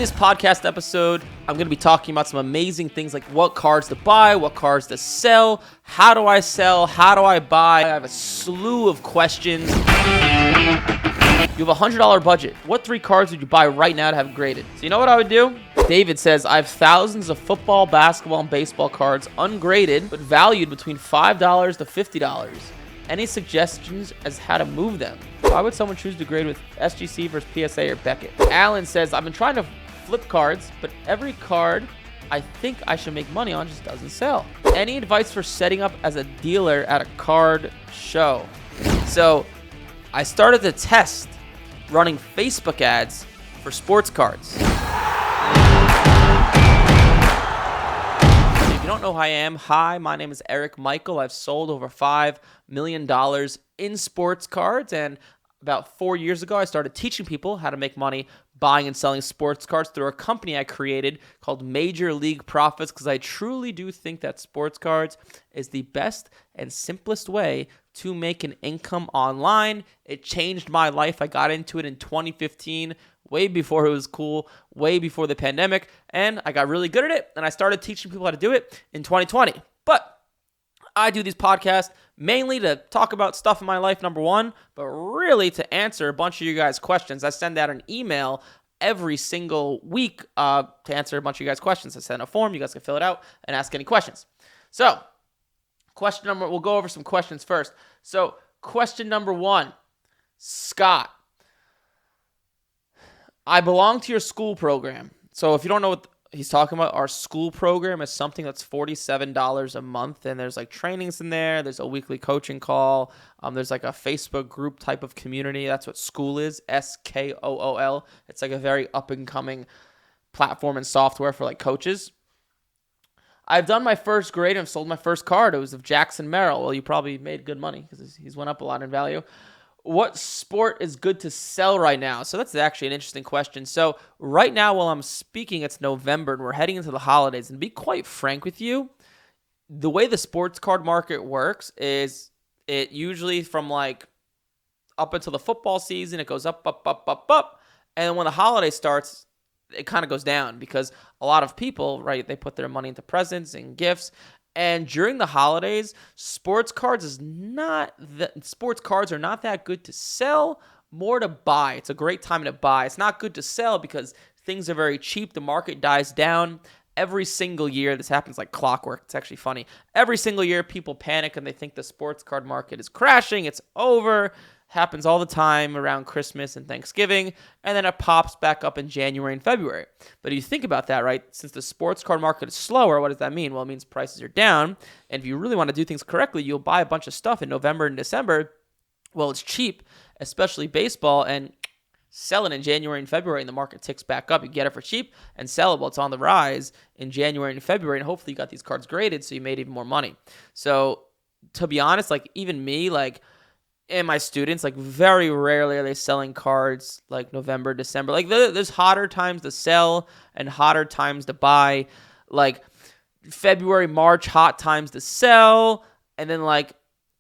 this podcast episode, I'm going to be talking about some amazing things like what cards to buy, what cards to sell, how do I sell, how do I buy. I have a slew of questions. You have a $100 budget. What 3 cards would you buy right now to have graded? So you know what I would do? David says, I have thousands of football, basketball, and baseball cards ungraded, but valued between $5 to $50. Any suggestions as how to move them? Why would someone choose to grade with SGC versus PSA or Beckett? Alan says, I've been trying to flip cards, but every card I think I should make money on just doesn't sell. Any advice for setting up as a dealer at a card show? So I started to test running Facebook ads for sports cards. If you don't know who I am, hi, my name is Eric Michael. I've sold over $5 million in sports cards, and about 4 years ago, I started teaching people how to make money buying and selling sports cards through a company I created called Major League Profits, because I truly do think that sports cards is the best and simplest way to make an income online. It changed my life. I got into it in 2015, way before it was cool, way before the pandemic, and I got really good at it, and I started teaching people how to do it in 2020. But I do these podcasts mainly to talk about stuff in my life, number one, but really to answer a bunch of you guys' questions. I send out an email every single week to answer a bunch of you guys' questions. I send a form. You guys can fill it out and ask any questions. So, we'll go over some questions first. So, question number 1, Scott. I belong to your school program. So, if you don't know what he's talking about, our school program is something that's $47 a month, and there's like trainings in there. There's a weekly coaching call. There's like a Facebook group type of community. That's what school is, SKOOL. It's like a very up-and-coming platform and software for like coaches. I've done my first grade and sold my first card. It was of Jackson Merrill. Well, you probably made good money because he's went up a lot in value. What sport is good to sell right now? So that's actually an interesting question. So right now, while I'm speaking, it's November, and we're heading into the holidays. And to be quite frank with you, the way the sports card market works is it usually from like up until the football season, it goes up. And when the holiday starts, it kind of goes down because a lot of people, right, they put their money into presents and gifts. And during the holidays, sports cards are not that good to sell, more to buy. It's a great time to buy. It's not good to sell because things are very cheap. The market dies down every single year. This happens like clockwork. It's actually funny. Every single year, people panic and they think the sports card market is crashing. It's over. Happens all the time around Christmas and Thanksgiving, and then it pops back up in January and February. But if you think about that, right, since the sports card market is slower, what does that mean? Well, it means prices are down, and if you really want to do things correctly, you'll buy a bunch of stuff in November and December. Well, it's cheap, especially baseball, and sell it in January and February, and the market ticks back up. You get it for cheap and sell it while it's on the rise in January and February, and hopefully you got these cards graded so you made even more money. So, to be honest, like even me, like, and my students, like very rarely are they selling cards like November, December. Like there's hotter times to sell and hotter times to buy. Like February, March, hot times to sell. And then like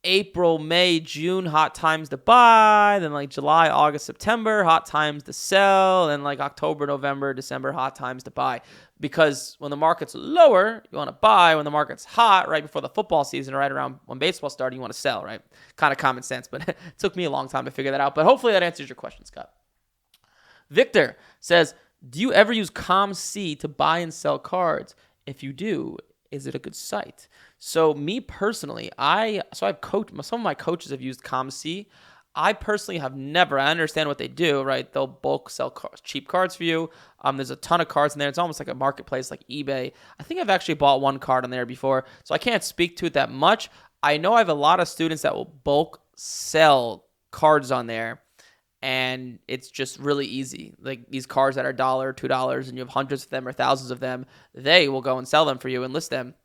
April, May, June, hot times to buy. Then like July, August, September, hot times to sell. And like October, November, December, hot times to buy. Because when the market's lower, you want to buy. When the market's hot, right before the football season, right around when baseball started, you want to sell, right? Kind of common sense, but it took me a long time to figure that out. But hopefully that answers your question, Scott. Victor says, do you ever use COMC to buy and sell cards? If you do, is it a good site? So me personally, I've coached, some of my coaches have used COMC. I personally have never. I understand what they do, right? They'll bulk sell cheap cards for you. There's a ton of cards in there. It's almost like a marketplace like eBay. I think I've actually bought one card on there before, so I can't speak to it that much. I know I have a lot of students that will bulk sell cards on there, and it's just really easy. Like these cards that are $1, $2, and you have hundreds of them or thousands of them, they will go and sell them for you and list them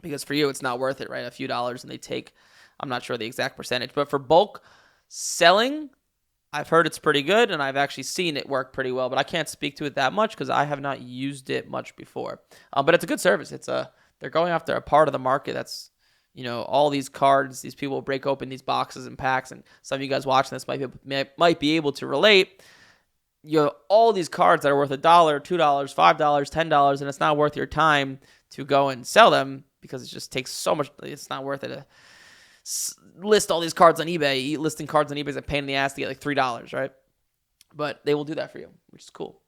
because for you it's not worth it, right? A few dollars, and they take, I'm not sure the exact percentage, but for bulk selling, I've heard it's pretty good, and I've actually seen it work pretty well, but I can't speak to it that much because I have not used it much before. But it's a good service. They're going after a part of the market that's, all these cards, these people break open these boxes and packs, and some of you guys watching this might be able to relate. you have all these cards that are worth $1, $2, $5, $10, and it's not worth your time to go and sell them because it just takes so much. It's not worth it to list all these cards on eBay. Listing cards on eBay is a pain in the ass to get like $3, right? But they will do that for you, which is cool.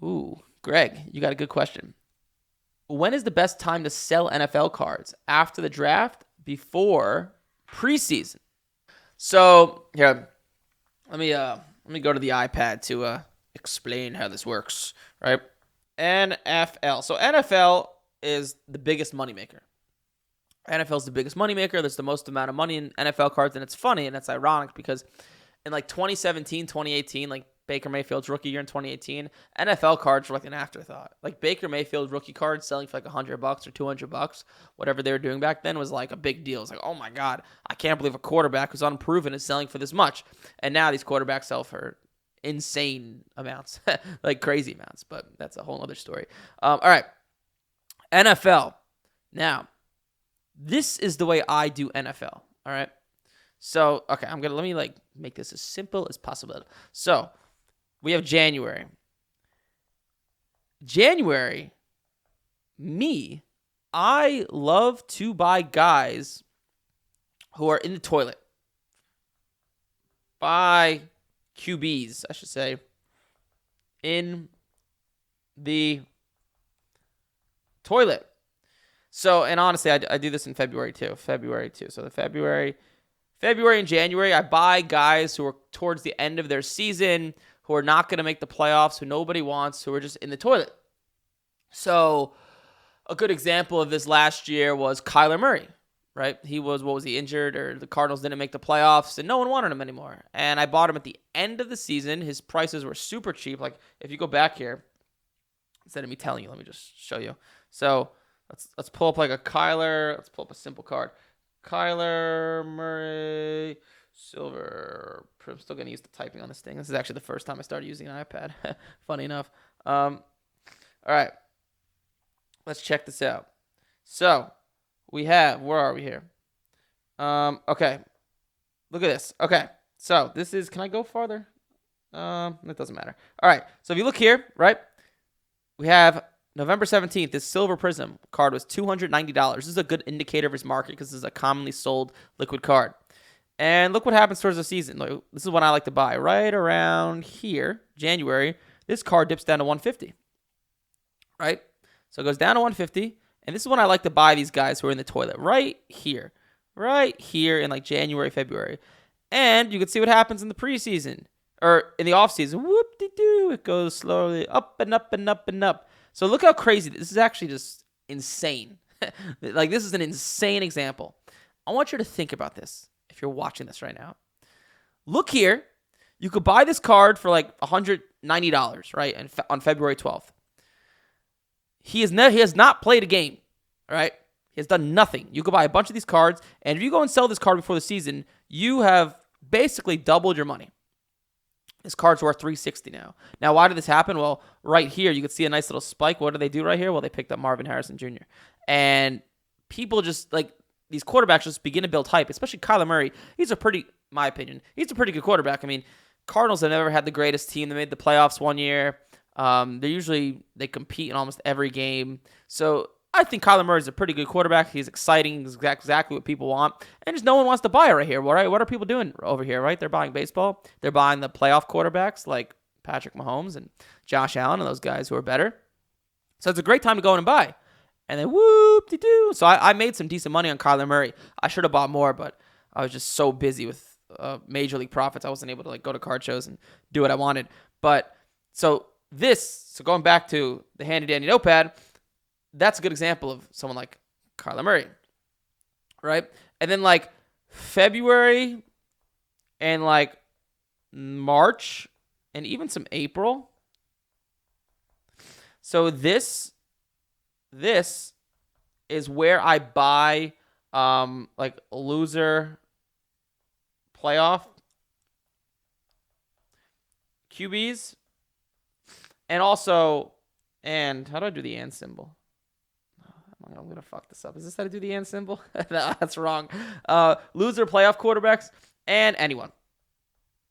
Ooh, Greg, you got a good question. When is the best time to sell NFL cards? After the draft, before preseason? So here, let me go to the iPad to explain how this works, right? NFL. So NFL is the biggest moneymaker. NFL is the biggest moneymaker. There's the most amount of money in NFL cards, and it's funny and it's ironic because in like 2017, 2018, like Baker Mayfield's rookie year in 2018, NFL cards were like an afterthought. Like Baker Mayfield's rookie cards selling for like $100 or $200, whatever they were doing back then was like a big deal. It's like, oh my God, I can't believe a quarterback who's unproven is selling for this much. And now these quarterbacks sell for insane amounts, like crazy amounts, but that's a whole other story. All right, NFL. Now, this is the way I do NFL. All right. So, okay, let me like make this as simple as possible. So, we have January. January, I love to buy guys who are in the toilet. Buy QBs, I should say, in the toilet. So, and honestly, I do this in February too. So the February and January, I buy guys who are towards the end of their season, who are not going to make the playoffs, who nobody wants, who are just in the toilet. So a good example of this last year was Kyler Murray, right? He was injured, or the Cardinals didn't make the playoffs, and no one wanted him anymore. And I bought him at the end of the season. His prices were super cheap. Like, if you go back here, instead of me telling you, let me just show you. So let's pull up like a Kyler. Let's pull up a simple card. Kyler Murray silver. I'm still getting used to typing on this thing. This is actually the first time I started using an iPad. Funny enough. All right. Let's check this out. So we have, where are we here? Okay. Look at this. Okay. So this is, can I go farther? It doesn't matter. All right. So if you look here, right, we have November 17th, this Silver Prism card was $290. This is a good indicator of his market because this is a commonly sold liquid card. And look what happens towards the season. This is what I like to buy. Right around here, January, this card dips down to 150. Right? So it goes down to 150. And this is when I like to buy these guys who are in the toilet. Right here. Right here in like January, February. And you can see what happens in the preseason. Or in the offseason. Whoop-de-doo. It goes slowly up and up and up and up. So look how crazy. This is actually just insane. Like, this is an insane example. I want you to think about this if you're watching this right now. Look here. You could buy this card for like $190, right? And on February 12th. He has not played a game, right? He has done nothing. You could buy a bunch of these cards, and if you go and sell this card before the season, you have basically doubled your money. This card's worth $360 now. Now, why did this happen? Well, right here, you can see a nice little spike. What do they do right here? Well, they picked up Marvin Harrison Jr. And people just, like, these quarterbacks just begin to build hype, especially Kyler Murray. My opinion, he's a pretty good quarterback. I mean, Cardinals have never had the greatest team. They made the playoffs one year. They compete in almost every game. So I think Kyler Murray is a pretty good quarterback. He's exciting. He's exactly what people want. And just no one wants to buy it right here. Right? What are people doing over here, right? They're buying baseball. They're buying the playoff quarterbacks like Patrick Mahomes and Josh Allen and those guys who are better. So it's a great time to go in and buy. And then whoop-de-doo. So I made some decent money on Kyler Murray. I should have bought more, but I was just so busy with Major League Profits. I wasn't able to like go to card shows and do what I wanted. But so going back to the handy dandy notepad, that's a good example of someone like Kyler Murray, right? And then like February and like March and even some April. So this is where I buy like loser playoff QBs. And also, and how do I do the and symbol? I'm going to fuck this up. Is this how to do the and symbol? No, that's wrong. Loser playoff quarterbacks and anyone.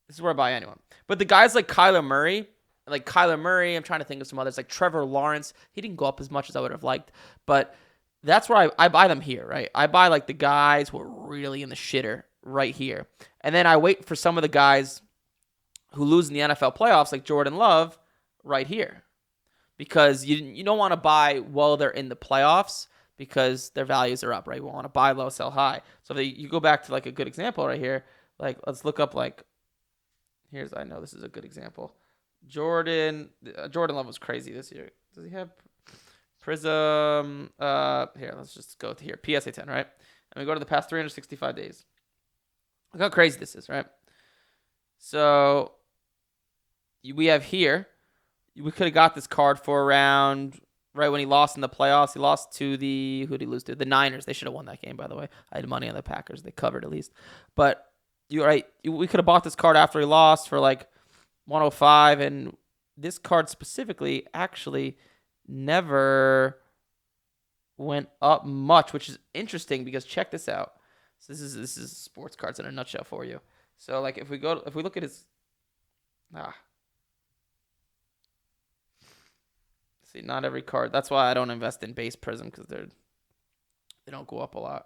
This is where I buy anyone. But the guys like Kyler Murray, I'm trying to think of some others, like Trevor Lawrence. He didn't go up as much as I would have liked, but that's where I buy them here, right? I buy like the guys who are really in the shitter right here. And then I wait for some of the guys who lose in the NFL playoffs, like Jordan Love, right here. Because you don't want to buy while they're in the playoffs because their values are up, right? We want to buy low, sell high. So if you go back to like a good example right here, like let's look up like, I know this is a good example. Jordan Love was crazy this year. Does he have Prism? Here, let's just go to here. PSA 10, right? And we go to the past 365 days. Look how crazy this is, right? So we have here, we could have got this card for around right when he lost in the playoffs. He lost to who did he lose to? The Niners. They should have won that game, by the way. I had money on the Packers. They covered at least. But we could have bought this card after he lost for like 105, and this card specifically actually never went up much, which is interesting because check this out. So this is sports cards in a nutshell for you. So like if we look at his see, not every card. That's why I don't invest in base Prism because they don't go up a lot.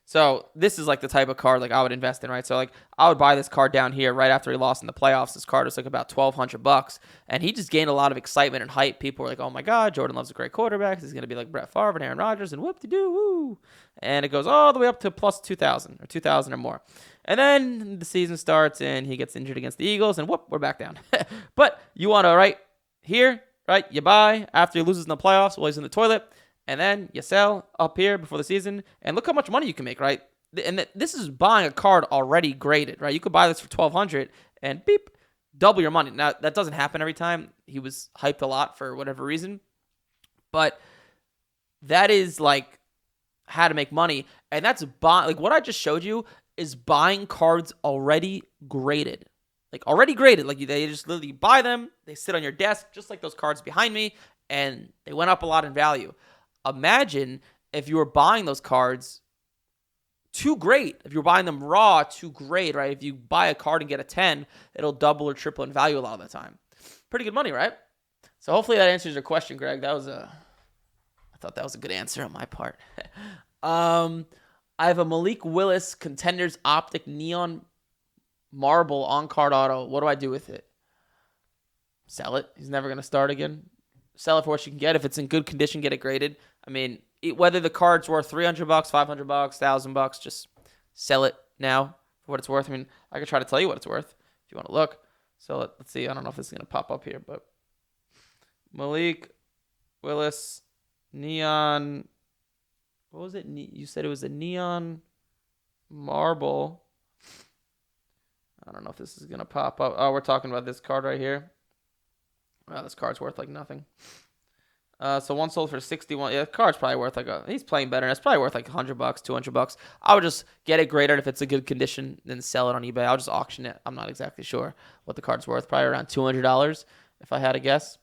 So this is like the type of card like I would invest in, right? So like I would buy this card down here right after he lost in the playoffs. This card was like about $1,200, and he just gained a lot of excitement and hype. People were like, "Oh my God, Jordan Love's a great quarterback. He's gonna be like Brett Favre and Aaron Rodgers, and whoop-de-doo, woo!" And it goes all the way up to plus 2,000 or 2,000 or more. And then the season starts, and he gets injured against the Eagles, and whoop, we're back down. But you want to right here, right? You buy after he loses in the playoffs while he's in the toilet. And then you sell up here before the season, and look how much money you can make, right? And this is buying a card already graded, right? You could buy this for $1,200 and beep, double your money. Now that doesn't happen every time. He was hyped a lot for whatever reason, but that is like how to make money, and that's like what I just showed you is buying cards already graded, like they just literally buy them. They sit on your desk just like those cards behind me, and they went up a lot in value. Imagine if you were buying those cards to grade. If you're buying them raw to grade, right? If you buy a card and get a 10, it'll double or triple in value a lot of the time. Pretty good money, right? So hopefully that answers your question, Greg. I thought that was a good answer on my part. I have a Malik Willis Contenders Optic Neon Marble on-card auto. What do I do with it? Sell it. He's never going to start again. Sell it for what you can get. If it's in good condition, get it graded. I mean, whether the card's worth $300, $500, $1,000, just sell it now for what it's worth. I mean, I could try to tell you what it's worth if you want to look. So let's see. I don't know if this is going to pop up here, but Malik Willis Neon. What was it? You said it was a neon marble. I don't know if this is going to pop up. Oh, we're talking about this card right here. Wow, this card's worth like nothing. So one sold for 61. Yeah, the card's probably worth he's playing better. It's probably worth like $100, $200. I would just get it graded if it's a good condition, then sell it on eBay. I'll just auction it. I'm not exactly sure what the card's worth. Probably around $200 if I had to guess.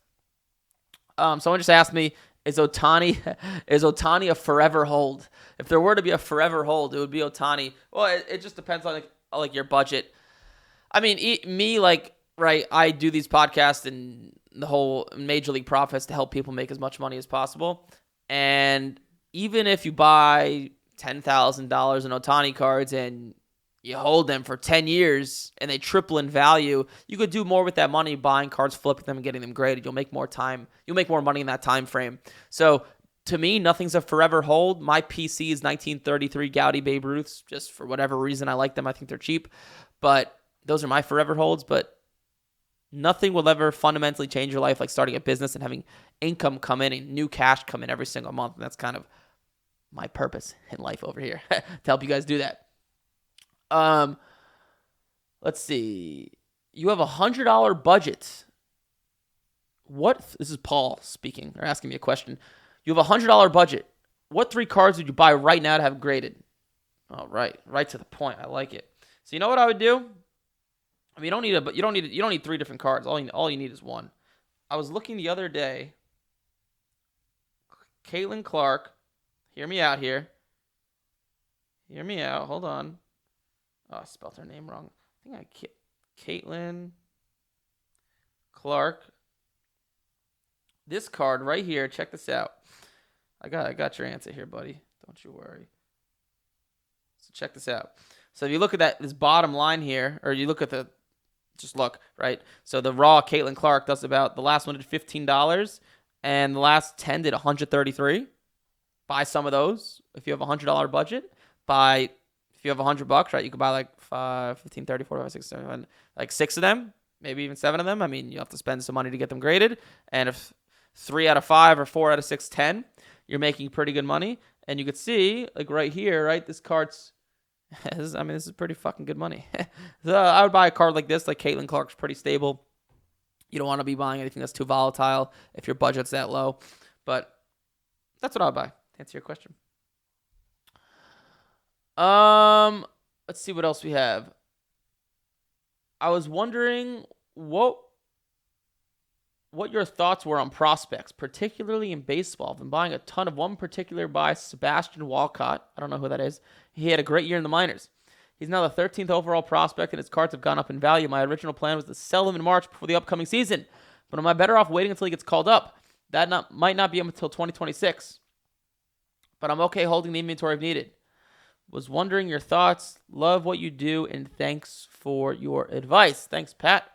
Someone just asked me, is Ohtani a forever hold? If there were to be a forever hold, it would be Ohtani. Well, it just depends on like your budget. I mean, me right, I do these podcasts and the whole Major League Profits to help people make as much money as possible. And even if you buy $10,000 in Ohtani cards and you hold them for 10 years and they triple in value, you could do more with that money buying cards, flipping them, and getting them graded. You'll make more time. You'll make more money in that time frame. So to me, nothing's a forever hold. My PC is 1933 Gaudy Babe Ruths. Just for whatever reason, I like them. I think they're cheap. But those are my forever holds. But nothing will ever fundamentally change your life like starting a business and having income come in and new cash come in every single month. And that's kind of my purpose in life over here to help you guys do that. Let's see. You have $100 budget. This is Paul speaking. They're asking me a question. You have $100 budget. What 3 cards would you buy right now to have graded? All right. Right to the point. I like it. So you know what I would do? I mean, you don't need 3 different cards. All you need is one. I was looking the other day. Caitlin Clark. Hear me out here. Hear me out. Hold on. Oh, I spelled her name wrong. I think Caitlin Clark. This card right here, check this out. I got your answer here, buddy. Don't you worry. So check this out. So if you look at this bottom line here, or you look at just look, right? So the raw Caitlin Clark does about, the last one did $15, and the last 10 did $133. Buy some of those if you have a $100 budget. If you have $100, right? You could buy like 5, 15, 30, 45, 6, 7, like 6 of them, maybe even 7 of them. I mean, you have to spend some money to get them graded. And if 3 out of 5 or 4 out of 6, 10, you're making pretty good money. And you could see, like right here, right? This card's, this is pretty fucking good money. So I would buy a card like this, like Caitlin Clark's pretty stable. You don't want to be buying anything that's too volatile if your budget's that low. But that's what I would buy, to answer your question. Let's see what else we have. I was wondering what your thoughts were on prospects, particularly in baseball. I've been buying a ton of one particular by Sebastian Walcott. I don't know who that is. He had a great year in the minors. He's now the 13th overall prospect, and his cards have gone up in value. My original plan was to sell him in March before the upcoming season, but am I better off waiting until he gets called up? That might not be until 2026, but I'm okay holding the inventory if needed. Was wondering your thoughts. Love what you do, and thanks for your advice. Thanks, Pat.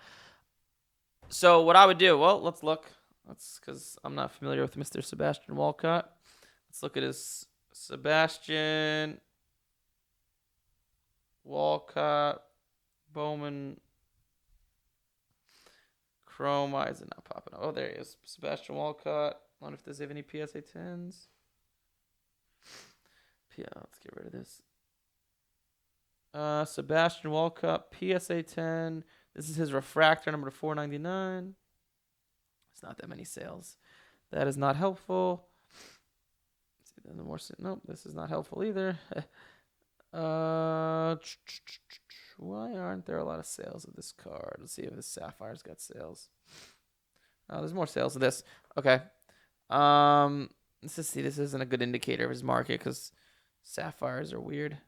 So what I would do, well, let's look. That's because I'm not familiar with Mr. Sebastian Walcott. Let's look at his Sebastian Walcott Bowman Chrome. Why is it not popping up? Oh, there he is. Sebastian Walcott. I wonder if does he have any PSA 10s. Yeah, let's get rid of this. Sebastian Walcott, PSA 10. This is his refractor number 499. It's not that many sales. That is not helpful. Nope, this is not helpful either. Why aren't there a lot of sales of this card? Let's see if the Sapphire's got sales. Oh, there's more sales of this. Okay. This isn't a good indicator of his market because Sapphires are weird.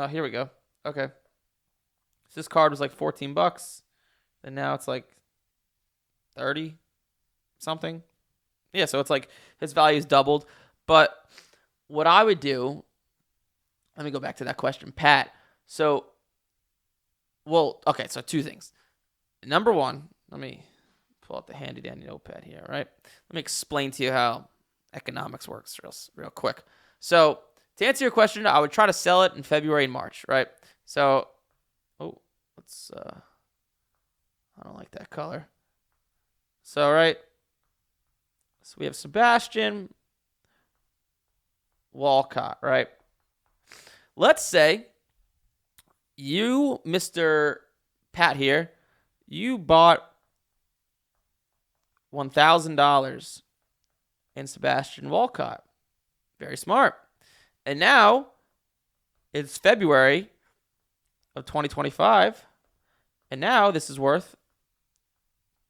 Here we go. Okay. So this card was like $14, and now it's like 30 something. Yeah, so it's like his value's doubled. But what I would do, let me go back to that question, Pat. So, okay, so 2 things. Number 1, let me pull out the handy dandy notepad here, right? Let me explain to you how economics works real quick. So to answer your question, I would try to sell it in February and March, right? So, I don't like that color. So, right. So we have Sebastian Walcott, right? Let's say you, Mr. Pat here, you bought $1,000 in Sebastian Walcott. Very smart. And now it's February of 2025. And now this is worth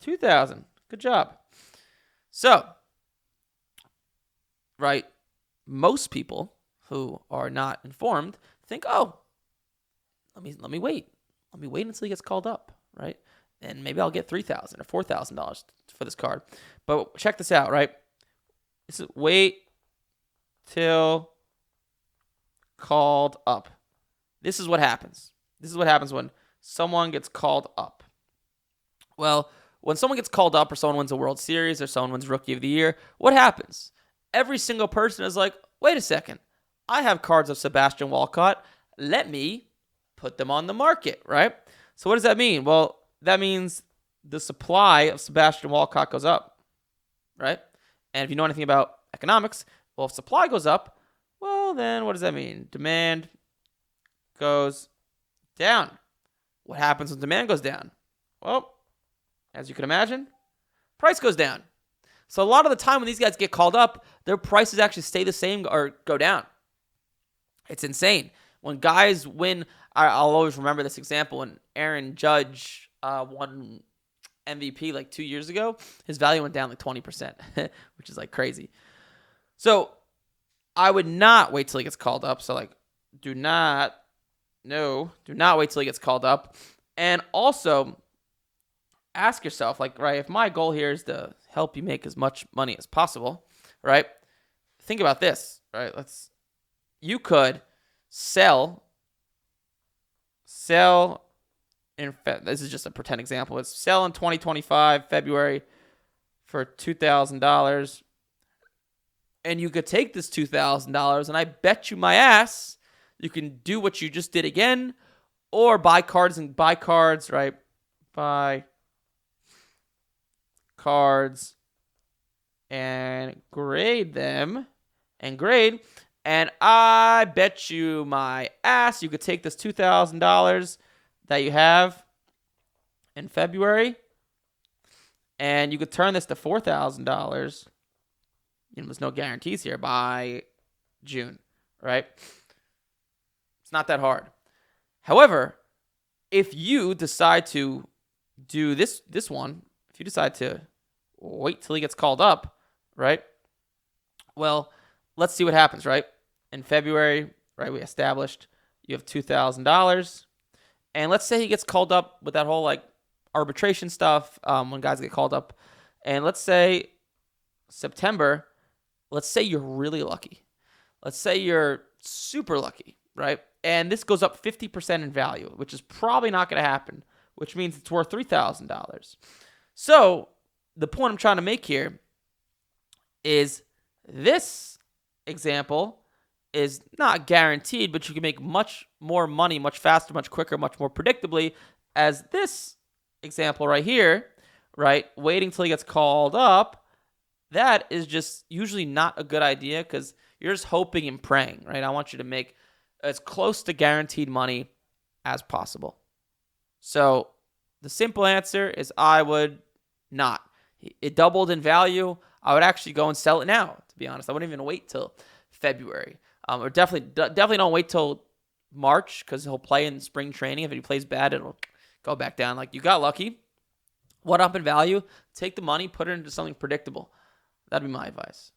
$2,000. Good job. So, right, most people who are not informed think, oh, let me wait. Let me wait until he gets called up, right? And maybe I'll get $3,000 or $4,000 for this card. But check this out, right? This is wait till called up. This is what happens. This is what happens when someone gets called up. Well, when someone gets called up or someone wins a World Series or someone wins Rookie of the Year, what happens? Every single person is like, wait a second. I have cards of Sebastian Walcott. Let me put them on the market, right? So what does that mean? Well, that means the supply of Sebastian Walcott goes up, right? And if you know anything about economics, well, if supply goes up, well, then what does that mean? Demand goes down. What happens when demand goes down? Well, as you can imagine, price goes down. So a lot of the time when these guys get called up, their prices actually stay the same or go down. It's insane. When guys win, I'll always remember this example. When Aaron Judge won MVP like 2 years ago, his value went down like 20%, which is like crazy. So I would not wait till he gets called up. So like, do not No, do not wait till he gets called up. And also ask yourself, like, right, if my goal here is to help you make as much money as possible, right? Think about this, right? You could sell this is just a pretend example. It's sell in 2025 February for $2,000, and you could take this $2,000, and I bet you my ass you can do what you just did again, or buy cards, right? Buy cards and grade them, and I bet you my ass you could take this $2,000 that you have in February, and you could turn this to $4,000. There's no guarantees here by June, right? It's not that hard. However, if you decide to do this one, if you decide to wait till he gets called up, right? Well, let's see what happens, right? In February, right, we established you have $2,000. And let's say he gets called up with that whole like arbitration stuff when guys get called up. And let's say September, let's say you're really lucky. Let's say you're super lucky, right? And this goes up 50% in value, which is probably not going to happen, which means it's worth $3,000. So the point I'm trying to make here is this example is not guaranteed, but you can make much more money, much faster, much quicker, much more predictably, as this example right here, right? Waiting till he gets called up, that is just usually not a good idea because you're just hoping and praying, right? I want you to make as close to guaranteed money as possible. So the simple answer is I would not. It doubled in value. I would actually go and sell it now, to be honest. I wouldn't even wait till February. Or definitely don't wait till March because he'll play in spring training. If he plays bad, it'll go back down. Like, you got lucky. What up in value? Take the money, put it into something predictable. That'd be my advice.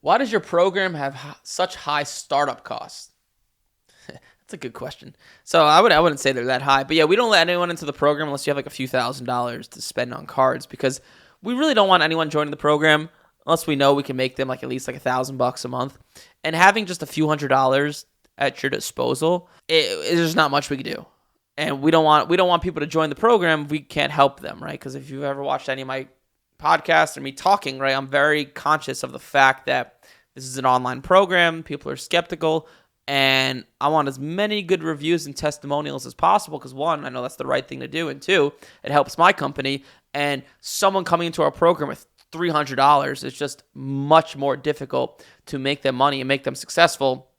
Why does your program have such high startup costs? That's a good question. So I wouldn't say they're that high. But yeah, we don't let anyone into the program unless you have like a few $1,000s to spend on cards because we really don't want anyone joining the program unless we know we can make them like at least like $1,000 a month. And having just a few $100s at your disposal, there's not much we can do. And we don't want people to join the program if we can't help them, right? Because if you've ever watched any of my podcasts or me talking, right, I'm very conscious of the fact that this is an online program. People are skeptical. And I want as many good reviews and testimonials as possible because, one, I know that's the right thing to do. And two, it helps my company. And someone coming into our program with $300 is just much more difficult to make them money and make them successful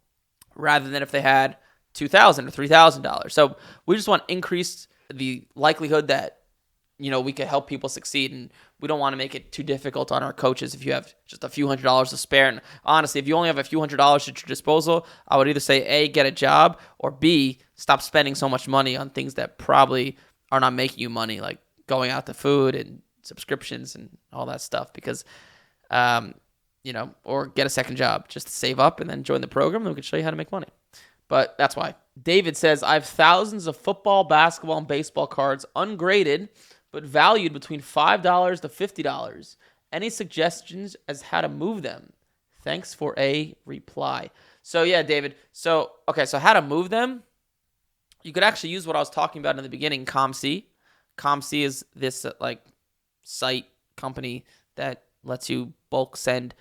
rather than if they had $2,000 or $3,000. So we just want to increase the likelihood that, we could help people succeed, and we don't want to make it too difficult on our coaches if you have just a few $100s to spare. And honestly, if you only have a few $100s at your disposal, I would either say A, get a job, or B, stop spending so much money on things that probably are not making you money, like going out to food and subscriptions and all that stuff, because, or get a second job just to save up and then join the program, and we can show you how to make money. But that's why. David says, I have thousands of football, basketball, and baseball cards ungraded, but valued between $5 to $50. Any suggestions as how to move them? Thanks for a reply. So yeah, David. So how to move them? You could actually use what I was talking about in the beginning, ComC. ComC is this site company that lets you bulk send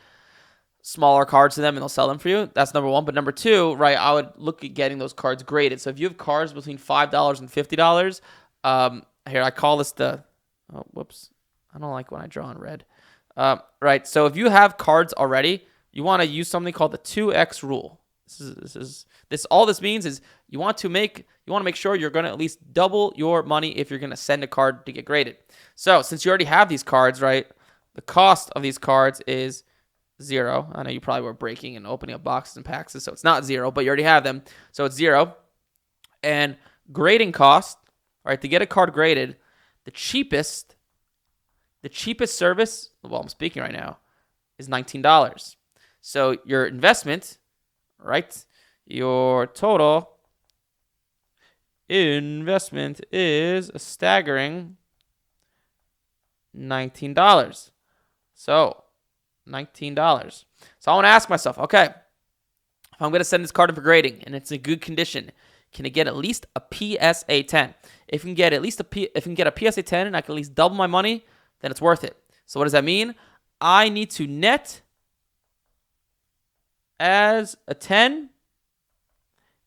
smaller cards to them and they'll sell them for you. That's number one. But number two, right, I would look at getting those cards graded. So if you have cards between $5 and $50, here, I call this I don't like when I draw in red. Right, so if you have cards already, you want to use something called the 2x rule. All this means is you want to make sure you're going to at least double your money if you're going to send a card to get graded. So since you already have these cards, right, the cost of these cards is $0. I know you probably were breaking and opening up boxes and packs, so it's not $0, but you already have them, so it's $0. And grading cost, all right, to get a card graded, the cheapest service, well, I'm speaking right now, is $19. So your investment, right, your total investment is a staggering $19. So, $19. So I want to ask myself, okay, if I'm going to send this card in for grading and it's in good condition, can it get at least a PSA 10? If you can get a PSA 10 and I can at least double my money, then it's worth it. So what does that mean? I need to net as a 10,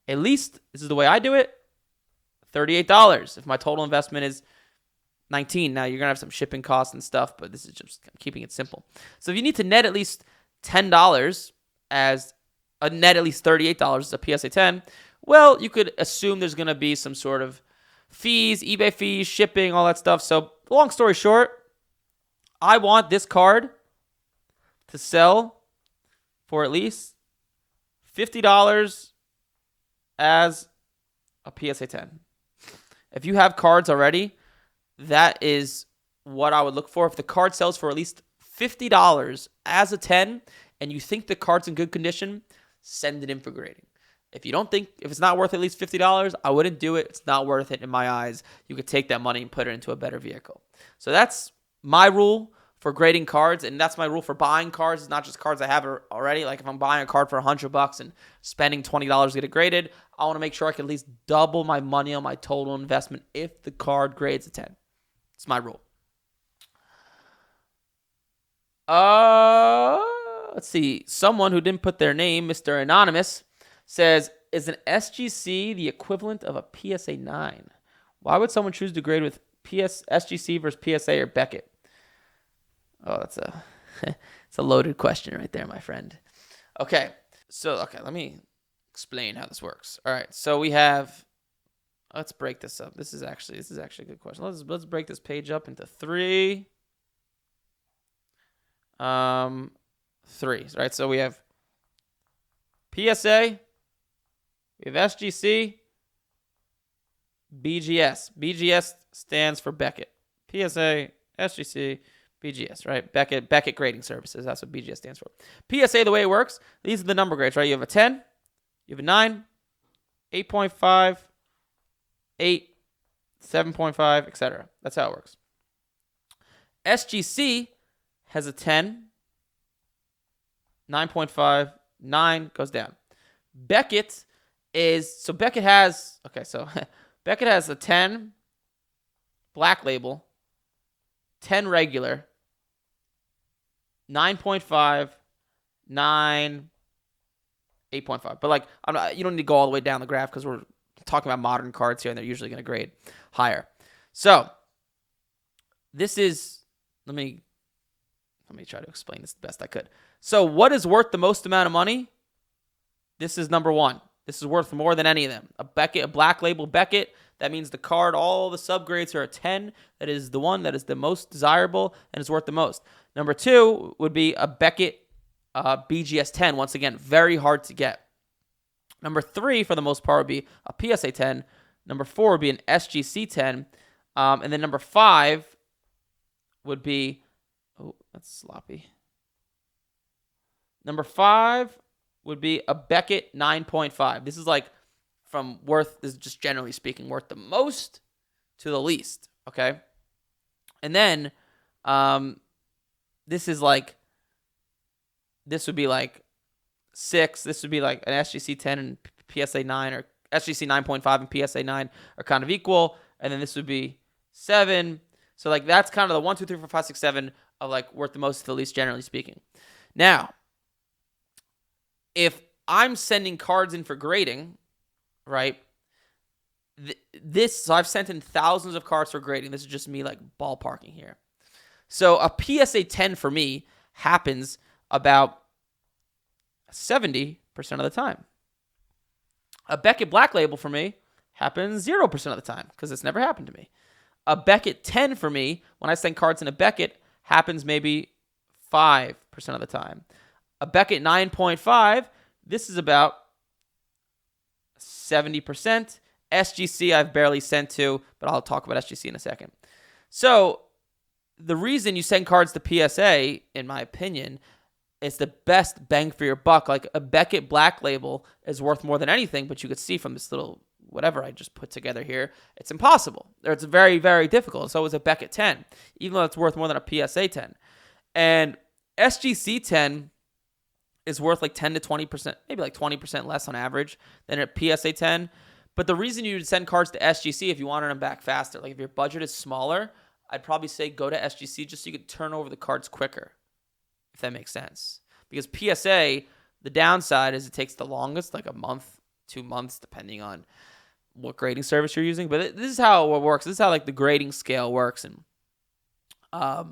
at least, this is the way I do it, $38 if my total investment is 19. Now, you're going to have some shipping costs and stuff, but this is just keeping it simple. So if you need to net at least $10 as a net at least $38 as a PSA 10, well, you could assume there's going to be some sort of fees, eBay fees, shipping, all that stuff. So long story short, I want this card to sell for at least $50 as a PSA 10. If you have cards already, that is what I would look for. If the card sells for at least $50 as a 10 and you think the card's in good condition, send it in for grading. If it's not worth at least $50, I wouldn't do it. It's not worth it in my eyes. You could take that money and put it into a better vehicle. So that's my rule for grading cards, and that's my rule for buying cards. It's not just cards I have already. Like if I'm buying a card for $100 and spending $20 to get it graded, I want to make sure I can at least double my money on my total investment if the card grades a 10. It's my rule. Let's see. Someone who didn't put their name, Mr. Anonymous, says, is an SGC the equivalent of a PSA 9? Why would someone choose to grade with SGC versus PSA or Beckett? Oh, that's it's a loaded question right there, my friend. Okay, let me explain how this works. All right, so we have. Let's break this up. This is actually a good question. Let's break this page up into three. Right? So we have PSA, we have SGC, BGS. BGS stands for Beckett. PSA, SGC, BGS, right? Beckett Grading Services. That's what BGS stands for. PSA, the way it works, these are the number grades, right? You have a 10, you have a 9, 8.5, 8, 7.5, etc. That's how it works. SGC has a 10, 9.5, 9 goes down. Beckett has Beckett has a 10 black label, 10 regular, 9.5, 9, 8.5. But you don't need to go all the way down the graph because we're talking about modern cards here, and they're usually going to grade higher. So this is let me try to explain this the best I could. So what is worth the most amount of money? This is number one. This is worth more than any of them. A black label Beckett. That means the card, all the subgrades are a 10. That is the one that is the most desirable and is worth the most. Number two would be a Beckett BGS 10. Once again, very hard to get. Number three, for the most part, would be a PSA 10. Number four would be an SGC 10. And then number five would be, oh, that's sloppy. Number five would be a Beckett 9.5. This is this is just generally speaking, worth the most to the least, okay? And then this would be like 6. This would be like an SGC 10 and PSA 9, or SGC 9.5 and PSA 9 are kind of equal. And then this would be 7. So that's kind of the 1, 2, 3, 4, 5, 6, 7 of worth the most to the least, generally speaking. Now, if I'm sending cards in for grading, right? So I've sent in thousands of cards for grading. This is just me ballparking here. So a PSA 10 for me happens about 70% of the time. A Beckett Black Label for me happens 0% of the time because it's never happened to me. A Beckett 10 for me, when I send cards in a Beckett, happens maybe 5% of the time. A Beckett 9.5, this is about 70%. SGC I've barely sent to, but I'll talk about SGC in a second. So the reason you send cards to PSA, in my opinion, is the best bang for your buck. A Beckett Black Label is worth more than anything, but you could see from this little whatever I just put together here, it's impossible. Or it's very, very difficult. So is a Beckett 10, even though it's worth more than a PSA 10. And SGC 10 is worth like 10 to 20%, maybe like 20% less on average than a PSA 10. But the reason you would send cards to SGC if you wanted them back faster, like if your budget is smaller, I'd probably say go to SGC just so you could turn over the cards quicker, if that makes sense. Because PSA, the downside is it takes the longest, like a month, 2 months, depending on what grading service you're using. But this is how it works. This is how like the grading scale works. And but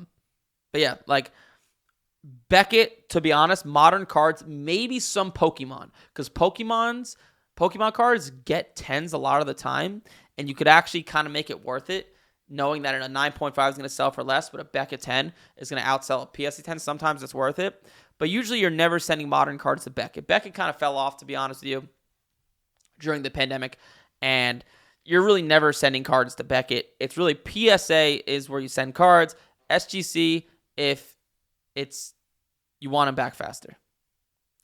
yeah, like Beckett, to be honest, modern cards, maybe some Pokemon, because Pokemon cards get 10s a lot of the time, and you could actually kind of make it worth it, knowing that a 9.5 is going to sell for less, but a Beckett 10 is going to outsell a PSA 10. Sometimes it's worth it, but usually you're never sending modern cards to Beckett. Beckett kind of fell off, to be honest with you, during the pandemic, and you're really never sending cards to Beckett. It's really PSA is where you send cards. SGC, if you want them back faster.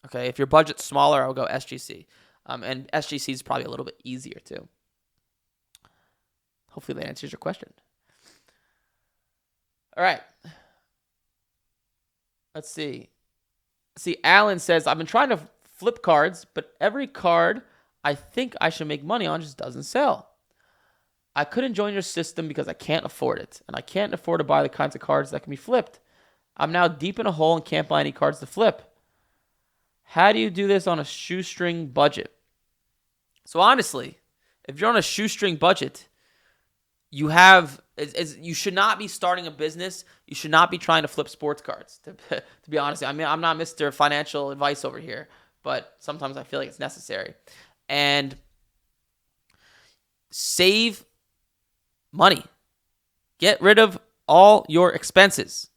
Okay, if your budget's smaller, I'll go SGC. And SGC is probably a little bit easier too. Hopefully that answers your question. All right. Let's see. Alan says, I've been trying to flip cards, but every card I think I should make money on just doesn't sell. I couldn't join your system because I can't afford it, and I can't afford to buy the kinds of cards that can be flipped. I'm now deep in a hole and can't buy any cards to flip. How do you do this on a shoestring budget? So honestly, if you're on a shoestring budget, you should not be starting a business. You should not be trying to flip sports cards. To be honest, I mean, I'm not Mr. Financial Advice over here, but sometimes I feel like it's necessary. And save money. Get rid of all your expenses.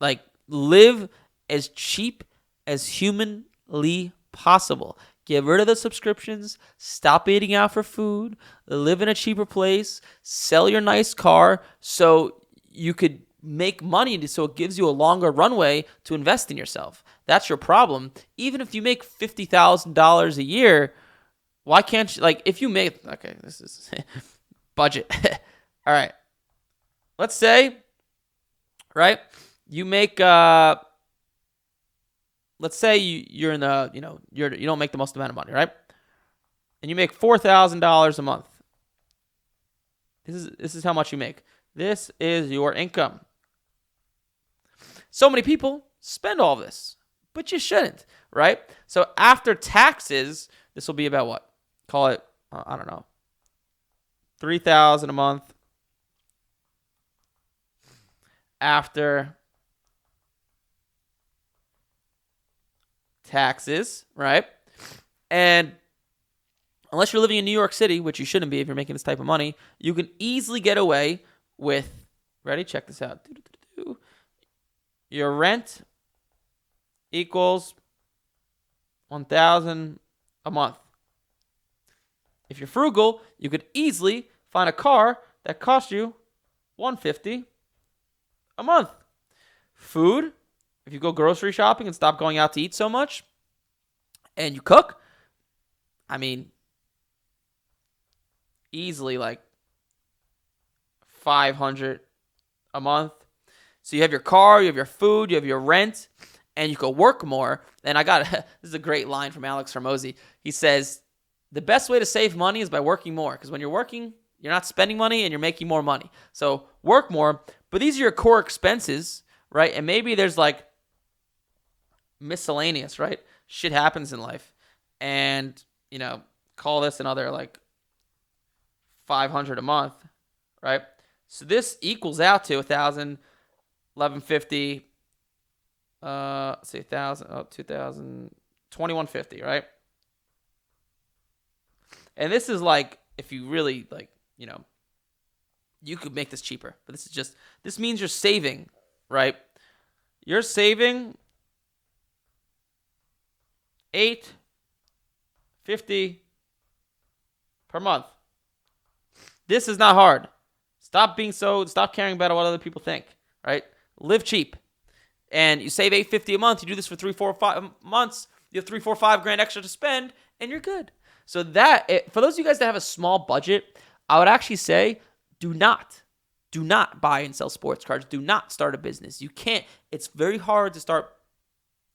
Like, live as cheap as humanly possible. Get rid of the subscriptions. Stop eating out for food. Live in a cheaper place. Sell your nice car so you could make money, so it gives you a longer runway to invest in yourself. That's your problem. Even if you make $50,000 a year, why can't you, like, if you make, okay, this is budget. All right. Let's say, right, you make, let's say you're in the, you don't make the most amount of money, right? And you make $4,000 a month. This is how much you make. This is your income. So many people spend all this, but you shouldn't, right? So after taxes, this will be about what? Call it, I don't know, $3,000 a month. After taxes, right? And unless you're living in New York City, which you shouldn't be if you're making this type of money, you can easily get away with, ready? Check this out. Your rent equals $1,000 a month. If you're frugal, you could easily find a car that costs you $150 a month. Food, if you go grocery shopping and stop going out to eat so much, and you cook, I mean, easily like $500 a month. So you have your car, you have your food, you have your rent, and you can work more. And this is a great line from Alex Hormozy. He says, the best way to save money is by working more, because when you're working, you're not spending money and you're making more money. So work more, but these are your core expenses, right? And maybe there's like miscellaneous, right? Shit happens in life. And, call this another like $500 a month, right? So this equals out to $1,000, $1,150, say $1,000, $2,000, $2,150, right? And this is like, if you really like, you could make this cheaper, but this means you're saving, right? You're saving $850 per month. This is not hard. Stop caring about what other people think, right? Live cheap. And you save $850 a month. You do this for 3, 4, 5 months. You have $3, 4, 5 grand extra to spend, and you're good. So for those of you guys that have a small budget, I would actually say do not buy and sell sports cards. Do not start a business. You can't. It's very hard to start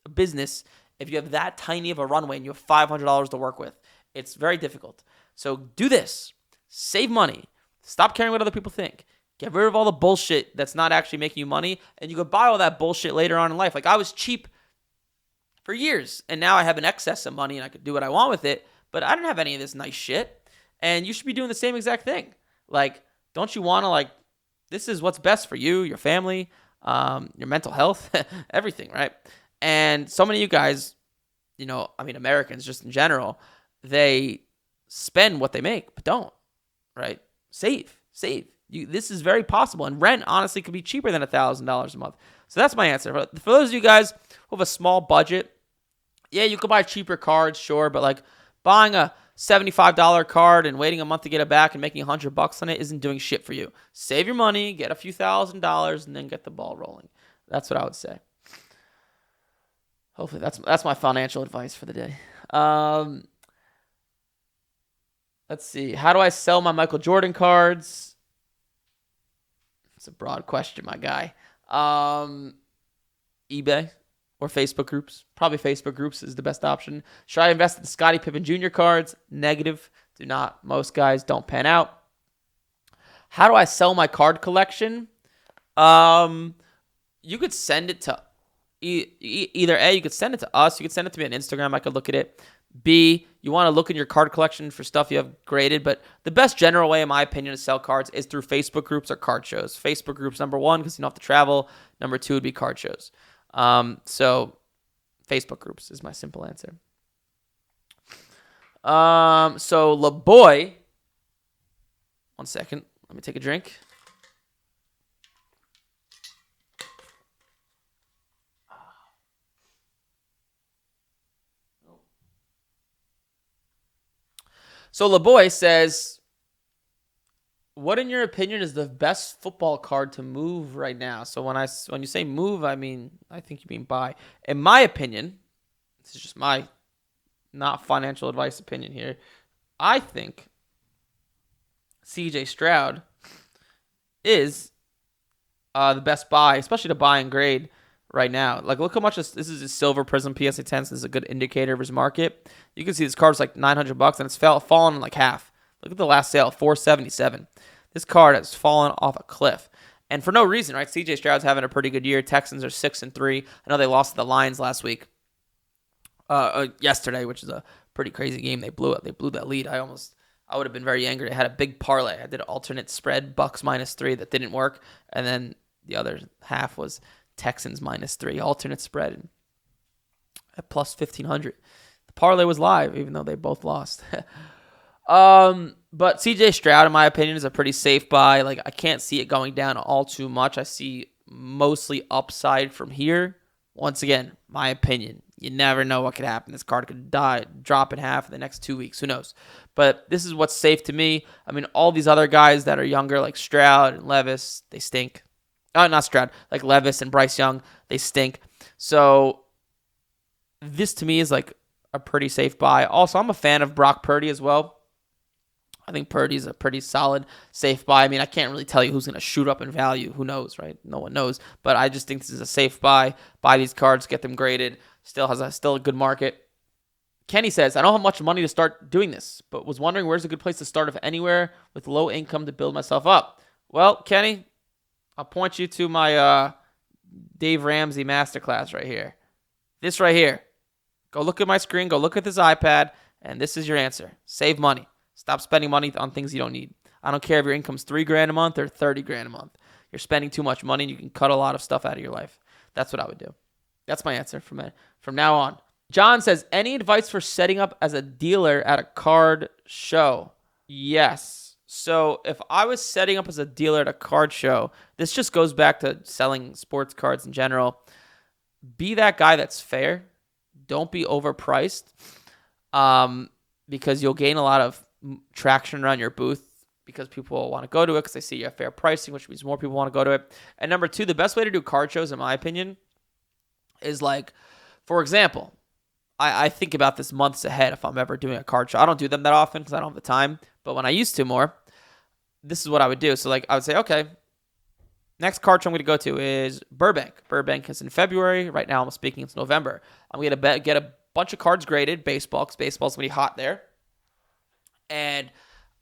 a business if you have that tiny of a runway and you have $500 to work with. It's very difficult. So do this. Save money. Stop caring what other people think. Get rid of all the bullshit that's not actually making you money, and you could buy all that bullshit later on in life. Like, I was cheap for years, and now I have an excess of money, and I could do what I want with it, but I don't have any of this nice shit, and you should be doing the same exact thing. Like, don't you want to, this is what's best for you, your family, your mental health, everything, right? And so many of you guys, Americans just in general, they spend what they make, but don't, right? Save. This is very possible. And rent, honestly, could be cheaper than $1,000 a month. So that's my answer. For those of you guys who have a small budget, yeah, you could buy cheaper cards, sure. But buying a $75 card and waiting a month to get it back and making $100 on it isn't doing shit for you. Save your money, get a few $1,000s, and then get the ball rolling. That's what I would say. Hopefully that's my financial advice for the day. Let's see. How do I sell my Michael Jordan cards? It's a broad question, my guy. eBay or Facebook groups. Probably Facebook groups is the best option. Should I invest in Scottie Pippen Jr. cards? Negative. Do not. Most guys don't pan out. How do I sell my card collection? You could send it to either A, you could send it to us. You could send it to me on Instagram. I could look at it. B, you want to look in your card collection for stuff you have graded, but the best general way, in my opinion, to sell cards is through Facebook groups or card shows. Facebook groups, number one, because you don't have to travel. Number two would be card shows. So Facebook groups is my simple answer. So LaBoy, one second, let me take a drink. So LaBoy says, what in your opinion is the best football card to move right now? So when you say move, I think you mean buy. In my opinion, this is just my not financial advice opinion here. I think CJ Stroud is the best buy, especially to buy and grade right now. Look how much this is his Silver Prism PSA 10. So this is a good indicator of his market. You can see this card's like $900 and it's fallen in half. Look at the last sale, $477. This card has fallen off a cliff. And for no reason, right? CJ Stroud's having a pretty good year. Texans are 6-3. I know they lost to the Lions last week. Yesterday, which is a pretty crazy game. They blew it. They blew that lead. I would have been very angry. I had a big parlay. I did an alternate spread, Bucks -3, that didn't work. And then the other half was Texans -3, alternate spread at plus 1,500. The parlay was live, even though they both lost. But CJ Stroud, in my opinion, is a pretty safe buy. I can't see it going down all too much. I see mostly upside from here. Once again, my opinion. You never know what could happen. This card could drop in half in the next 2 weeks. Who knows? But this is what's safe to me. All these other guys that are younger, like Stroud and Levis, they stink. Not Stroud, like Levis and Bryce Young, they stink. So this to me is a pretty safe buy. Also, I'm a fan of Brock Purdy as well. I think Purdy's a pretty solid, safe buy. I can't really tell you who's going to shoot up in value. Who knows, right? No one knows. But I just think this is a safe buy. Buy these cards, get them graded. Still a good market. Kenny says, I don't have much money to start doing this, but was wondering where's a good place to start, if anywhere, with low income to build myself up. Well, Kenny, I'll point you to my Dave Ramsey masterclass right here. This right here. Go look at my screen. Go look at this iPad. And this is your answer. Save money. Stop spending money on things you don't need. I don't care if your income's $3,000 a month or $30,000 a month. You're spending too much money and you can cut a lot of stuff out of your life. That's what I would do. That's my answer from now on. John says, any advice for setting up as a dealer at a card show? Yes. So if I was setting up as a dealer at a card show, this just goes back to selling sports cards in general. Be that guy that's fair. Don't be overpriced, because you'll gain a lot of traction around your booth because people want to go to it because they see you have fair pricing, which means more people want to go to it. And number two, the best way to do card shows, in my opinion, is for example, I think about this months ahead if I'm ever doing a card show. I don't do them that often because I don't have the time. But when I used to more, this is what I would do. So like I would say, okay, next card show I'm going to go to is Burbank. Burbank is in February. Right now I'm speaking, it's November. I'm going to get a bunch of cards graded, baseball, because baseball's going to be hot there. And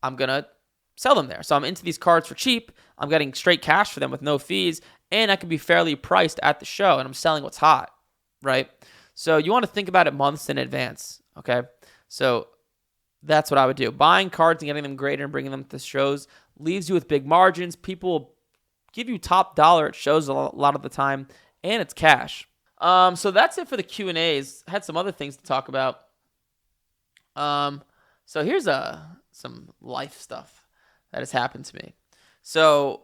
I'm going to sell them there. So I'm into these cards for cheap. I'm getting straight cash for them with no fees. And I can be fairly priced at the show. And I'm selling what's hot, right? So you want to think about it months in advance, okay? So that's what I would do. Buying cards and getting them graded and bringing them to shows leaves you with big margins. People will give you top dollar at shows a lot of the time, and it's cash. So that's it for the Q&As. I had some other things to talk about. So here's some life stuff that has happened to me. So,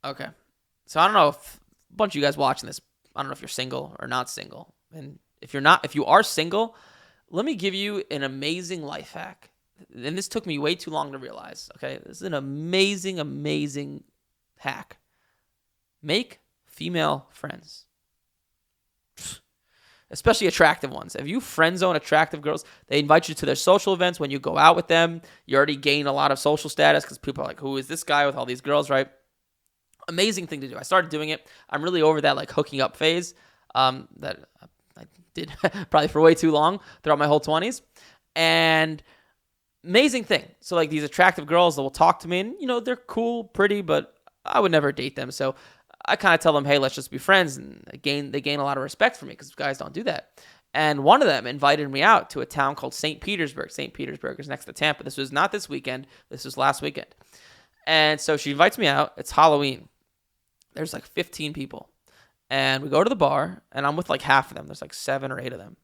okay. So I don't know if a bunch of you guys watching this, I don't know if you're single or not single. And if you are single, let me give you an amazing life hack. And this took me way too long to realize, okay? This is an amazing, amazing hack. Make female friends. Especially attractive ones. If you friend zone attractive girls, they invite you to their social events. When you go out with them, you already gain a lot of social status because people are like, who is this guy with all these girls, right? Amazing thing to do. I started doing it. I'm really over that like hooking up phase that I did probably for way too long throughout my whole 20s. And amazing thing. So like these attractive girls that will talk to me and, you know, they're cool, pretty, but I would never date them. So I kind of tell them, hey, let's just be friends. And they gain a lot of respect for me because guys don't do that. And one of them invited me out to a town called St. Petersburg. St. Petersburg is next to Tampa. This was not this weekend. This was last weekend. And so she invites me out. It's Halloween. There's like 15 people. And we go to the bar, and I'm with like half of them. There's like 7 or 8 of them.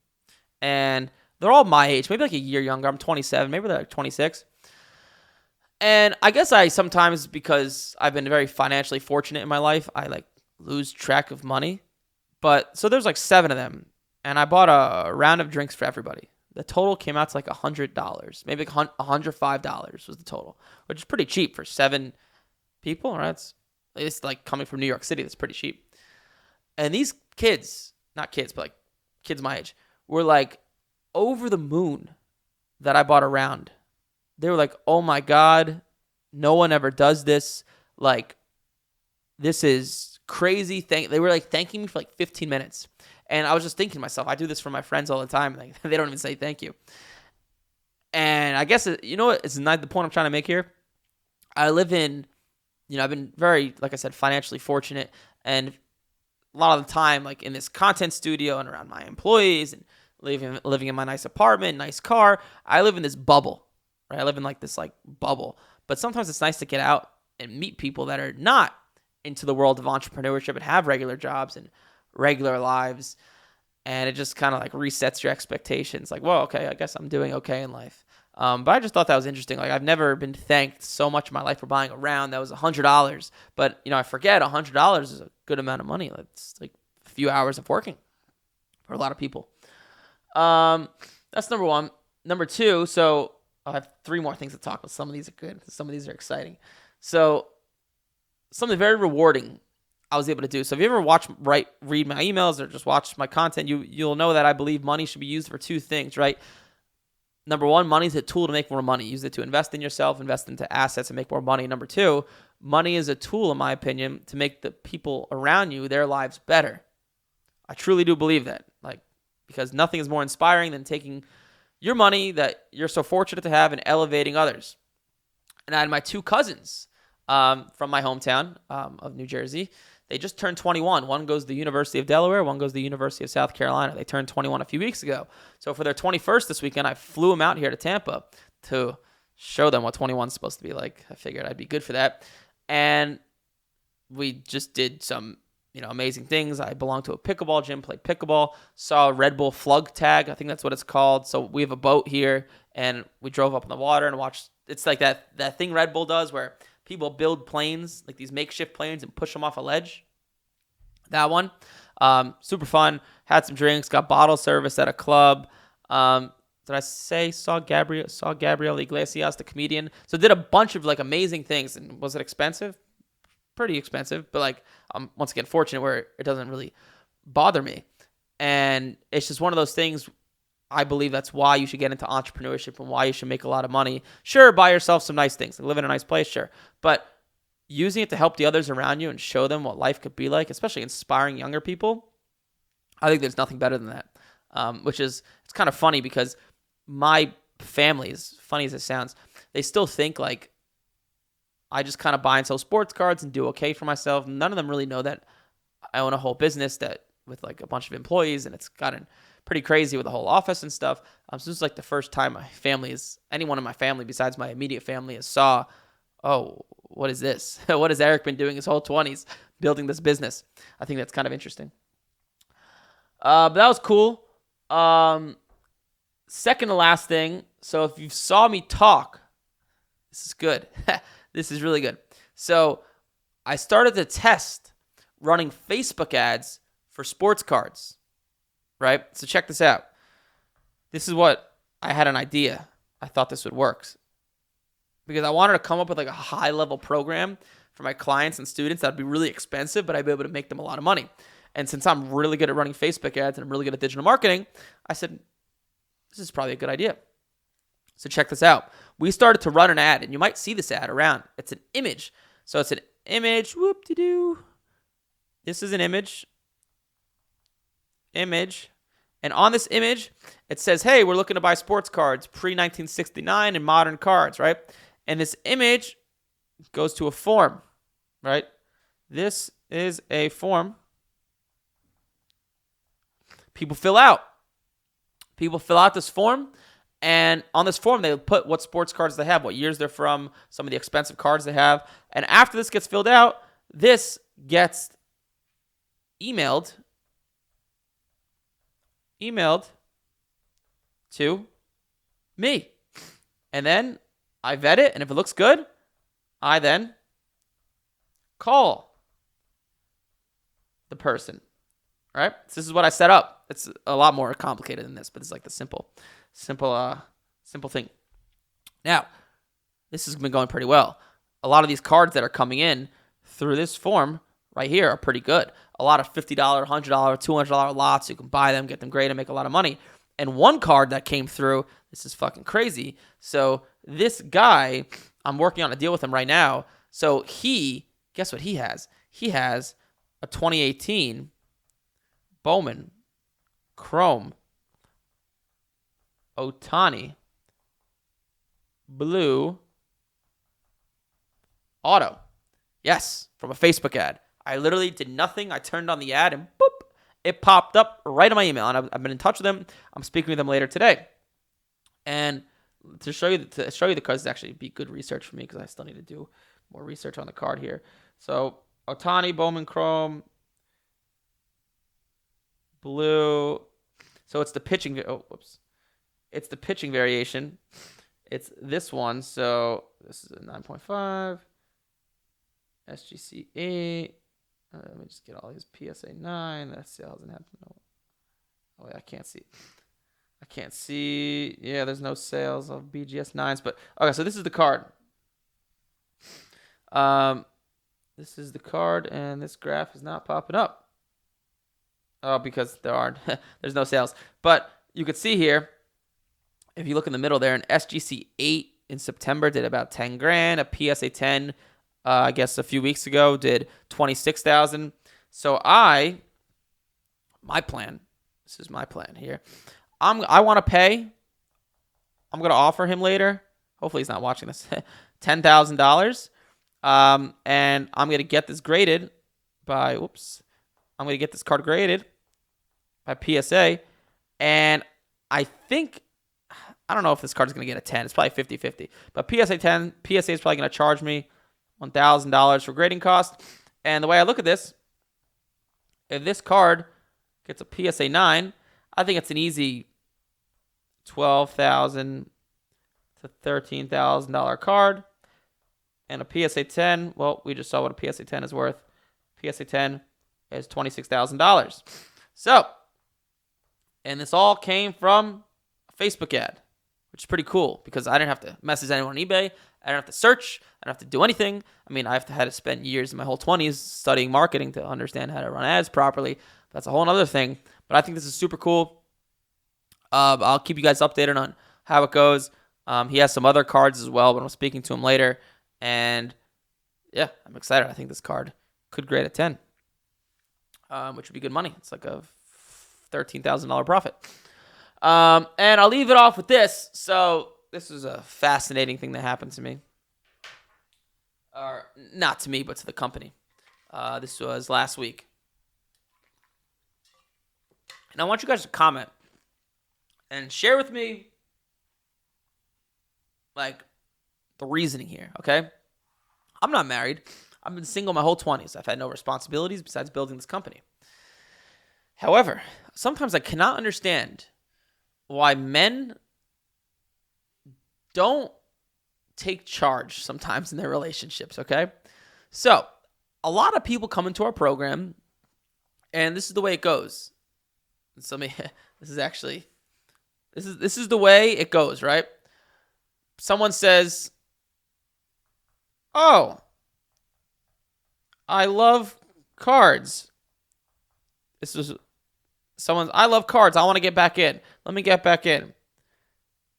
And they're all my age, maybe like a year younger. I'm 27. Maybe they're like 26. And I guess I sometimes, because I've been very financially fortunate in my life, I like lose track of money. But so there's like 7 of them. And I bought a round of drinks for everybody. The total came out to like $100. Maybe like $105 was the total, which is pretty cheap for 7 people, right? It's like coming from New York City. That's pretty cheap. And these kids, not kids, but like kids my age, were like over the moon that I bought a round. They were like, oh my God, no one ever does this. Like, this is crazy. They were like thanking me for like 15 minutes. And I was just thinking to myself, I do this for my friends all the time. Like, they don't even say thank you. And I guess, you know what? It's not the point I'm trying to make here. I live in, you know, I've been very, like I said, financially fortunate. And a lot of the time, like in this content studio and around my employees and living in my nice apartment, nice car, I live in this bubble, right? I live in like this like bubble. But sometimes it's nice to get out and meet people that are not into the world of entrepreneurship and have regular jobs and regular lives. And it just kind of like resets your expectations. Like, well, okay, I guess I'm doing okay in life. But I just thought that was interesting. Like, I've never been thanked so much in my life for buying a round that was $100. But, you know, I forget $100 is a good amount of money. It's like a few hours of working for a lot of people. That's number 1. Number 2, so I'll have 3 more things to talk about. Some of these are good. Some of these are exciting. So something very rewarding I was able to do. So if you ever read my emails or just watch my content, you'll know that I believe money should be used for 2 things, right? Number 1, money is a tool to make more money. Use it to invest in yourself, invest into assets, and make more money. Number 2, money is a tool, in my opinion, to make the people around you, their lives better. I truly do believe that. Like, because nothing is more inspiring than taking your money that you're so fortunate to have and elevating others. And I had my 2 cousins from my hometown of New Jersey. They just turned 21. One goes to the University of Delaware. One goes to the University of South Carolina. They turned 21 a few weeks ago. So for their 21st this weekend, I flew them out here to Tampa to show them what 21 is supposed to be like. I figured I'd be good for that. And we just did some, you know, amazing things. I belong to a pickleball gym, played pickleball, saw a Red Bull Flug Tag. I think that's what it's called. So we have a boat here, and we drove up in the water and watched. It's like that thing Red Bull does where people build planes, like these makeshift planes, and push them off a ledge. That one. Super fun. Had some drinks. Got bottle service at a club. Did I say saw Gabriel Iglesias, the comedian? So did a bunch of like amazing things. And was it expensive? Pretty expensive. But like I'm once again fortunate where it doesn't really bother me. And it's just one of those things. I believe that's why you should get into entrepreneurship and why you should make a lot of money. Sure, buy yourself some nice things, like live in a nice place, sure. But using it to help the others around you and show them what life could be like, especially inspiring younger people, I think there's nothing better than that. It's kind of funny because my family, as funny as it sounds, they still think like I just kind of buy and sell sports cards and do okay for myself. None of them really know that I own a whole business that with like a bunch of employees, and it's gotten pretty crazy with the whole office and stuff. So this is like the first time anyone in my family besides my immediate family saw, oh, what is this? What has Eric been doing his whole 20s building this business? I think that's kind of interesting. But that was cool. Second to last thing. So if you saw me talk, this is good. This is really good. So I started to test running Facebook ads for sports cards, right? So check this out. This is what I had an idea. I thought this would work because I wanted to come up with like a high level program for my clients and students that would be really expensive, but I'd be able to make them a lot of money. And since I'm really good at running Facebook ads and I'm really good at digital marketing, I said, this is probably a good idea. So check this out. We started to run an ad, and you might see this ad around. It's an image. So it's an image. Whoop-de-doo. This is an image. And on this image, it says, hey, we're looking to buy sports cards pre-1969 and modern cards, right? And this image goes to a form, right? This is a form people fill out. People fill out this form, and on this form, they put what sports cards they have, what years they're from, some of the expensive cards they have. And after this gets filled out, this gets emailed to me. And then I vet it, and if it looks good, I then call the person. Right? So this is what I set up. It's a lot more complicated than this, but it's like the simple thing. Now, this has been going pretty well. A lot of these cards that are coming in through this form right here are pretty good. A lot of $50, $100, $200 lots. You can buy them, get them great, and make a lot of money. And one card that came through, this is fucking crazy. So this guy, I'm working on a deal with him right now. So guess what he has? He has a 2018 Bowman Chrome Ohtani Blue Auto. Yes, from a Facebook ad. I literally did nothing. I turned on the ad and boop, it popped up right in my email. And I've been in touch with them. I'm speaking with them later today. And to show you the cards, actually be good research for me because I still need to do more research on the card here. So Ohtani Bowman Chrome Blue. So it's the pitching. It's the pitching variation. It's this one. So this is a 9.5. SGC 8. Let me just get all these PSA 9. That still hasn't happened. Oh, I can't see. Yeah, there's no sales of BGS 9s. But okay, so this is the card. This is the card, and this graph is not popping up. Oh, because there's no sales. But you could see here, if you look in the middle there, an SGC 8 in September did about 10 grand. A PSA 10, I guess a few weeks ago, did 26,000. So my plan, this is my plan here. I want to pay. I'm going to offer him later. Hopefully he's not watching this. $10,000. And I'm going to get this graded by, I'm going to get this card graded by PSA. And I don't know if this card is going to get a 10. It's probably 50-50. But PSA 10, PSA is probably going to charge me $1,000 for grading cost. And the way I look at this, if this card gets a PSA 9, I think it's an easy $12,000 to $13,000 card. And a PSA 10, well, we just saw what a PSA 10 is worth. PSA 10 is $26,000. So, and this all came from a Facebook ad, which is pretty cool because I didn't have to message anyone on eBay. I didn't have to search. I didn't have to do anything. I mean, had to spend years in my whole 20s studying marketing to understand how to run ads properly. That's a whole other thing. But I think this is super cool. I'll keep you guys updated on how it goes. He has some other cards as well, but I'm speaking to him later. And yeah, I'm excited. I think this card could grade a 10, which would be good money. It's like a $13,000 profit. And I'll leave it off with this. So this is a fascinating thing that happened to me. Or not to me, but to the company. This was last week. And I want you guys to comment and share with me like the reasoning here, okay? I'm not married. I've been single my whole 20s. I've had no responsibilities besides building this company. However, sometimes I cannot understand why men don't take charge sometimes in their relationships, okay? So, a lot of people come into our program, and this is the way it goes. So, this is the way it goes, right? Someone says, "Oh, I love cards." I love cards. I want to get back in. Let me get back in.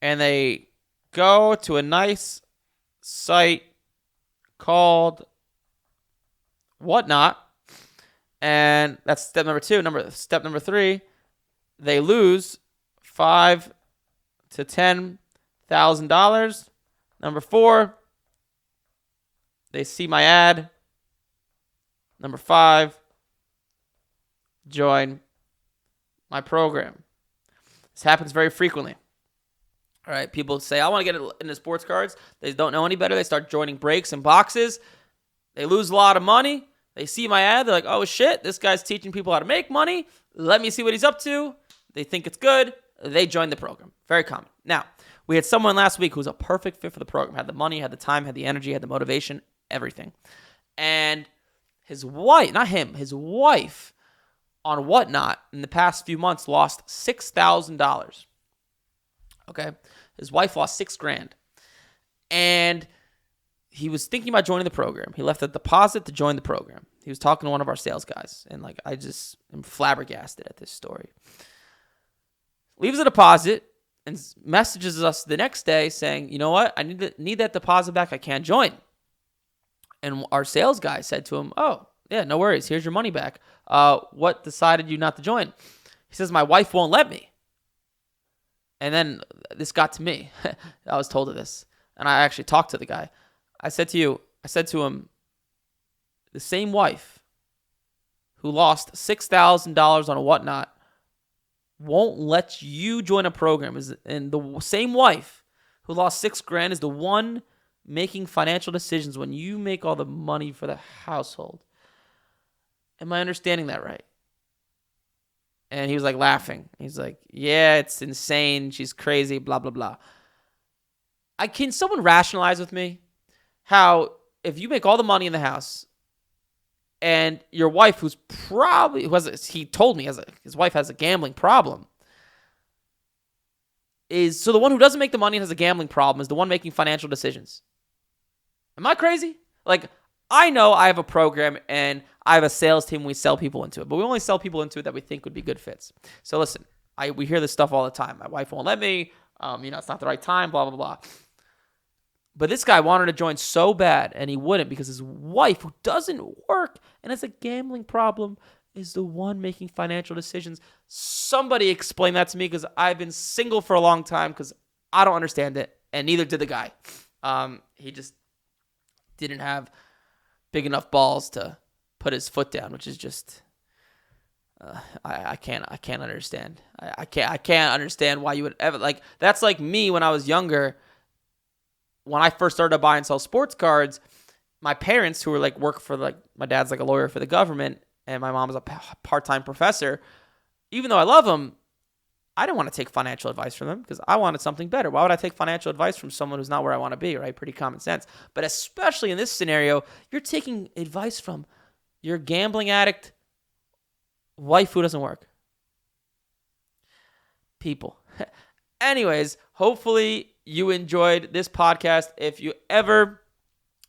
And they go to a nice site called Whatnot. And that's step number 2. Step number 3, they lose $5,000 to $10,000. Number 4, they see my ad. Number 5, join my program. This happens very frequently. All right, people say, I want to get into sports cards. They don't know any better. They start joining breaks and boxes. They lose a lot of money. They see my ad. They're like, oh, shit, this guy's teaching people how to make money. Let me see what he's up to. They think it's good. They join the program. Very common. Now, we had someone last week who was a perfect fit for the program. Had the money, had the time, had the energy, had the motivation, everything. And his wife, not him, his wife on Whatnot in the past few months lost $6,000. Okay? His wife lost $6,000. And he was thinking about joining the program. He left a deposit to join the program. He was talking to one of our sales guys. And I just am flabbergasted at this story. Leaves a deposit and messages us the next day saying, you know what? I need that deposit back. I can't join. And our sales guy said to him, oh, yeah, no worries. Here's your money back. What decided you not to join? He says, my wife won't let me. And then this got to me. I was told of this. And I actually talked to the guy. I said to him, the same wife who lost $6,000 on a Whatnot won't let you join a program. And the same wife who lost $6,000 is the one making financial decisions when you make all the money for the household. Am I understanding that right? And he was like laughing. He's like, yeah, it's insane. She's crazy, blah, blah, blah. Can someone rationalize with me how if you make all the money in the house and your wife, he told me his wife has a gambling problem, so the one who doesn't make the money and has a gambling problem is the one making financial decisions. Am I crazy? I know I have a program and I have a sales team. We sell people into it, but we only sell people into it that we think would be good fits. So listen, we hear this stuff all the time. My wife won't let me. It's not the right time, blah, blah, blah. But this guy wanted to join so bad, and he wouldn't because his wife, who doesn't work and has a gambling problem, is the one making financial decisions. Somebody explain that to me because I've been single for a long time because I don't understand it, and neither did the guy. He just didn't have big enough balls to put his foot down, which is just I can't understand. I can't understand why you would ever that's like me when I was younger. When I first started to buy and sell sports cards, my parents, who were work for my dad's a lawyer for the government and my mom is a part-time professor, even though I love them, I didn't want to take financial advice from them because I wanted something better. Why would I take financial advice from someone who's not where I want to be, right? Pretty common sense. But especially in this scenario, you're taking advice from your gambling addict wife who doesn't work. People. Anyways, hopefully you enjoyed this podcast. If you ever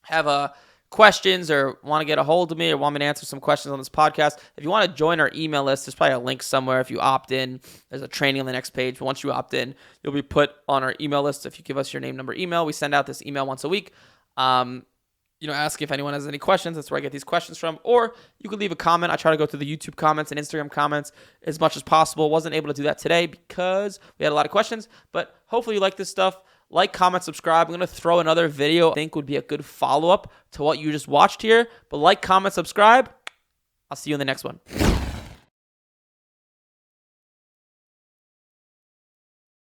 have a questions or want to get a hold of me or want me to answer some questions on this podcast, if you want to join our email list, there's probably a link somewhere. If you opt in, there's a training on the next page. But once you opt in, you'll be put on our email list. If you give us your name, number, email, we send out this email once a week. Ask if anyone has any questions. That's where I get these questions from. Or you could leave a comment. I try to go through the YouTube comments and Instagram comments as much as possible. Wasn't able to do that today because we had a lot of questions. But hopefully you like this stuff. Like, comment, subscribe. I'm going to throw another video I think would be a good follow-up to what you just watched here. But like, comment, subscribe. I'll see you in the next one.